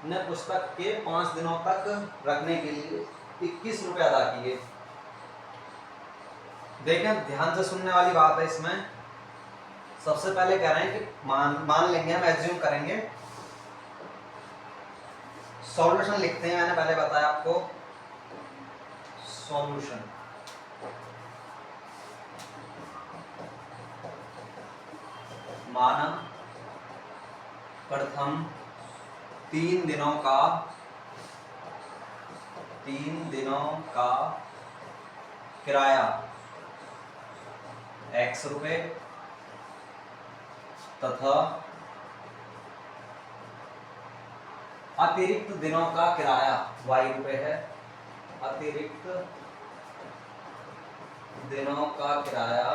ने पुस्तक के 5 दिनों तक रखने के लिए 21 रुपये अदा किए। देखें, ध्यान से सुनने वाली बात है इसमें। सबसे पहले कह रहे हैं कि मान लेंगे, हम एज्यूम करेंगे, सॉल्यूशन लिखते हैं। मैंने पहले बताया आपको सॉल्यूशन, माना प्रथम 3 दिनों का किराया x रुपए तथा अतिरिक्त दिनों का किराया y रुपए है। अतिरिक्त दिनों का किराया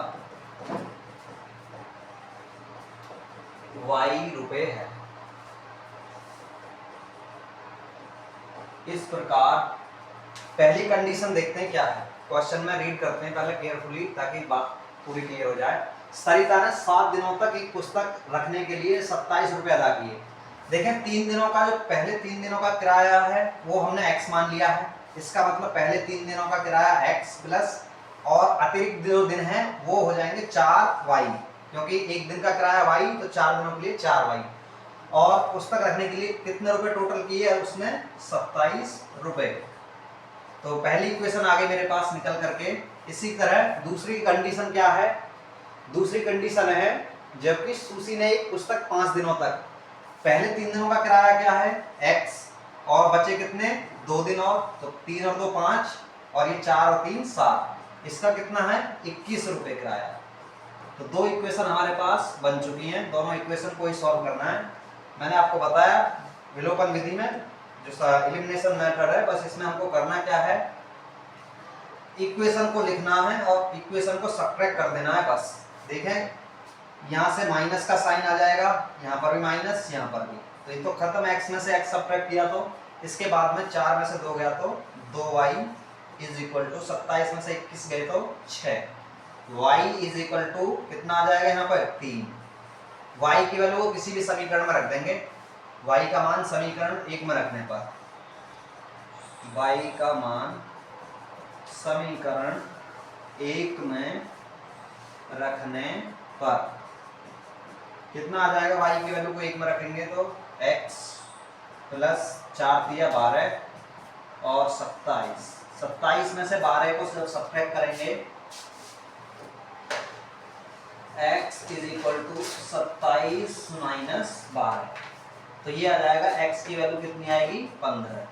y रुपए है। इस प्रकार पहली कंडीशन देखते हैं क्या है। क्वेश्चन में रीड करते हैं पहले केयरफुली ताकि बात पूरी क्लियर हो जाए। सरिता ने 7 दिनों तक एक पुस्तक रखने के लिए 27 रुपए अदा किए। देखें 3 दिनों का जो पहले 3 दिनों का किराया है वो हमने x मान लिया है। इसका मतलब पहले 3 दिनों का किराया x प्लस और अतिरिक्त जो दिन है वो हो जाएंगे 4y, क्योंकि एक दिन का किराया y तो 4 दिनों के लिए 4y। और पुस्तक रखने के लिए कितने रुपए टोटल किए है उसने 27 रुपए। तो पहली इक्वेशन आ गई मेरे पास निकल करके। इसी तरह दूसरी कंडीशन क्या है? दूसरी कंडीशन है जबकि सुशी ने एक पुस्तक 5 दिनों तक, पहले 3 दिनों का किराया क्या है x और बचे कितने 2 दिन और, तो 3 और 2 5 और ये 4 और 3 7, इसका कितना है 21 रुपए किराया। तो दो इक्वेशन हमारे पास बन चुकी हैं। दोनों इक्वेशन को ही सॉल्व करना है। मैंने आपको बताया विलोपन विधि में जो एलिमिनेशन मेथड है, बस इसमें हमको करना क्या है इक्वेशन को लिखना है और इक्वेशन को सब्ट्रैक्ट कर देना है बस। देखें यहाँ से माइनस का साइन आ जाएगा, यहाँ पर भी माइनस, यहाँ पर भी, तो ये तो खत्म। x में से x सब्ट्रैक्ट किया तो इसके बाद में 4 में से 2 गया तो 2y इज इक्वल टू 27 में से 21 गए तो 6, y इज इक्वल टू कितना आ जाएगा यहाँ पर 3। y की वैल्यू को किसी भी समीकरण में रख देंगे। y का मान समीकरण 1 में रखने पर, y का मान समीकरण 1 में रखने पर कितना आ जाएगा? y की वैल्यू को 1 में रखेंगे तो x प्लस 4 दिया 12 और 27 में से 12 को जब सब्ट्रैक्ट करेंगे x is equal to 27 minus 12, तो ये आ जाएगा x की वैल्यू कितनी आएगी 15।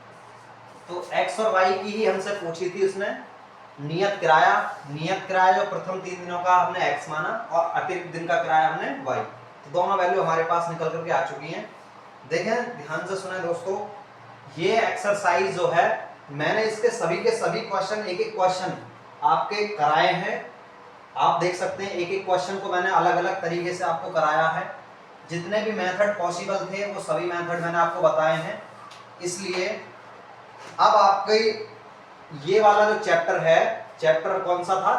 तो x और y की ही हमसे पूछी थी उसने नियत किराया जो प्रथम 3 दिनों का हमने x माना और अतिरिक्त दिन का किराया हमने y, तो दोनों वैल्यू हमारे पास निकल करके आ चुकी हैं। देखें ध्यान से सुने दोस्तों, ये एक्सरसाइज जो है मैंने इसके सभी के सभी क्वेश्चन एक क्वेश्चन आपके कराए हैं। आप देख सकते हैं एक क्वेश्चन को मैंने अलग अलग तरीके से आपको कराया है। जितने भी मेथड पॉसिबल थे वो सभी मेथड मैंने आपको बताए हैं। इसलिए अब आपके ये वाला जो चैप्टर है, चैप्टर कौन सा था?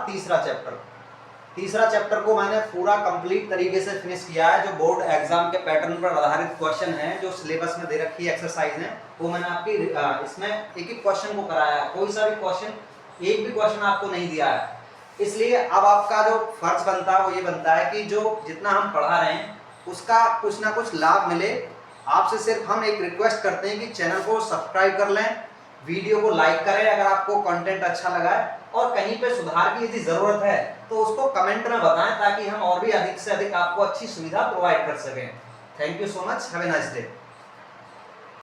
तीसरा चैप्टर को मैंने पूरा कंप्लीट तरीके से फिनिश किया है। जो बोर्ड एग्जाम के पैटर्न पर आधारित क्वेश्चन है, जो सिलेबस में दे रखी एक्सरसाइज है, वो मैंने आपकी इसमें एक क्वेश्चन को कराया है। कोई सा भी क्वेश्चन, एक भी क्वेश्चन आपको नहीं दिया है। इसलिए अब आपका जो फर्ज बनता है वो ये बनता है कि जो जितना हम पढ़ा रहे हैं उसका कुछ ना कुछ लाभ मिले। आपसे सिर्फ हम एक रिक्वेस्ट करते हैं कि चैनल को सब्सक्राइब कर लें, वीडियो को लाइक करें अगर आपको कंटेंट अच्छा लगा है, और कहीं पे सुधार की यदि जरूरत है तो उसको कमेंट में बताएं ताकि हम और भी अधिक से अधिक आपको अच्छी सुविधा प्रोवाइड कर सकें। Thank you so much, have a nice day.